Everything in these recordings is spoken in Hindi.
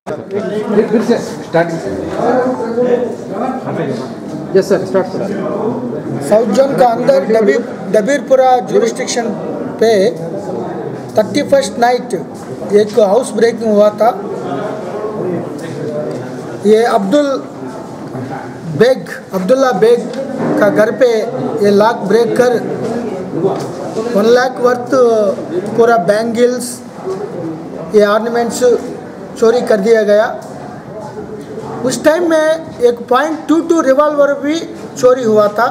फिर से स्टार्टिंग से yes sir start sir. South zone का अंदर डबीरपुरा जुरिस्डिक्शन पे 31st नाइट एक हाउस ब्रेकिंग हुआ था। ये अब्दुल्ला बेग का घर पे ये लॉक ब्रेक कर 1 लाख वर्थ पूरा बैंगल्स ये ऑर्नामेंट्स चोरी कर दिया गया। उस टाइम में एक .22 रिवॉल्वर भी चोरी हुआ था,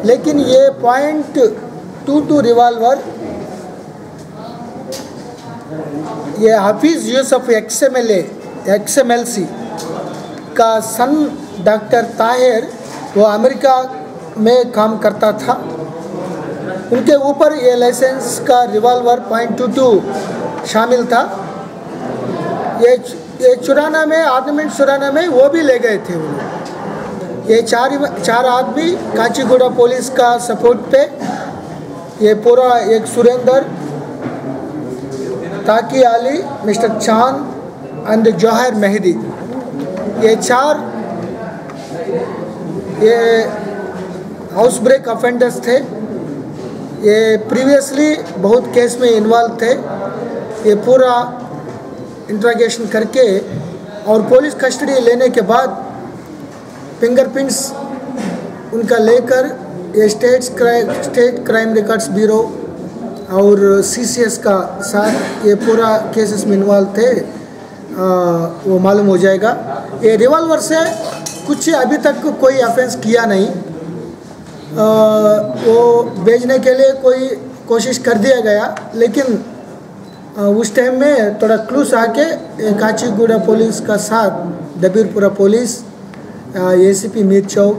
लेकिन ये .22 रिवॉल्वर ये हाफिज़ यूसुफ XMLC का सन डॉक्टर ताहिर वो अमेरिका में काम करता था। उनके ऊपर ये लाइसेंस का रिवॉल्वर .22 शामिल था। ये चुराना में ऑर्नामेंट चुराना में वो भी ले गए थे वो लोग। ये चार आदमी काचीगुड़ा पुलिस का सपोर्ट पे ये पूरा एक सुरेंदर, ताकी अली, मिस्टर चांद एंड जौहर मेहदी, ये चार ये हाउस ब्रेक ऑफेंडर्स थे। ये प्रीवियसली बहुत केस में इन्वॉल्व थे। ये पूरा इंट्रोगेशन करके और पुलिस कस्टडी लेने के बाद फिंगरप्रिंट्स उनका लेकर ये स्टेट क्राइम रिकॉर्ड्स ब्यूरो और CCS का साथ ये पूरा केसेस में इन्वॉल्व थे वो मालूम हो जाएगा। ये रिवॉल्वर से कुछ अभी तक कोई ऑफेंस किया नहीं। वो बेचने के लिए कोई कोशिश कर दिया गया, लेकिन उस टाइम में थोड़ा क्लूस आके काचीगुड़ा पुलिस का साथ डबीरपुरा पुलिस, ACP मीर चौक,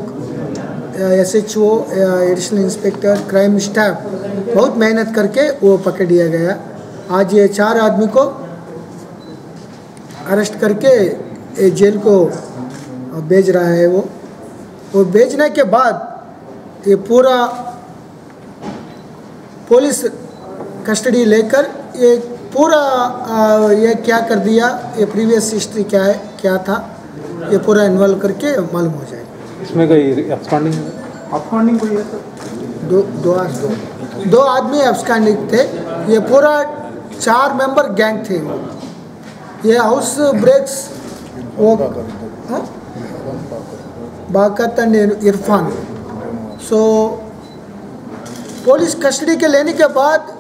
SHO, additional inspector, crime staff बहुत मेहनत करके वो पकड़ लिया गया। आज ये 4 आदमी को अरेस्ट करके जेल को भेज रहा है। वो भेजने के बाद ये पूरा पुलिस कस्टडी लेकर ये पूरा ये क्या कर दिया, ये प्रीवियस हिस्ट्री क्या था, ये पूरा इन्वॉल्व करके मालूम हो जाएगा। इसमें कोई अपस्कॉन्डिंग कोई है सर? दो आदमी अपस्कॉन्डिंग थे। ये पूरा 4 मेंबर गैंग थे। ये हाउस ब्रेक्स वो बाकत and Irfan. So police custody के लेने के बाद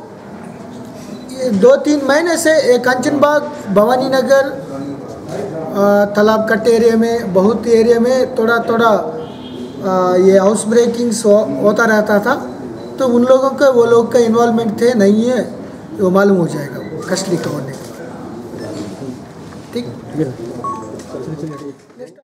2-3 महीने से कंचनबाग, भवानी नगर, तालाब कट एरिया में, बहुत एरिया में थोड़ा ये हाउस ब्रेकिंग्स होता रहता था। तो उन लोगों का वो लोग का इन्वॉल्वमेंट थे नहीं है, वो मालूम हो जाएगा कस्टडी का होने के बाद। ठीक।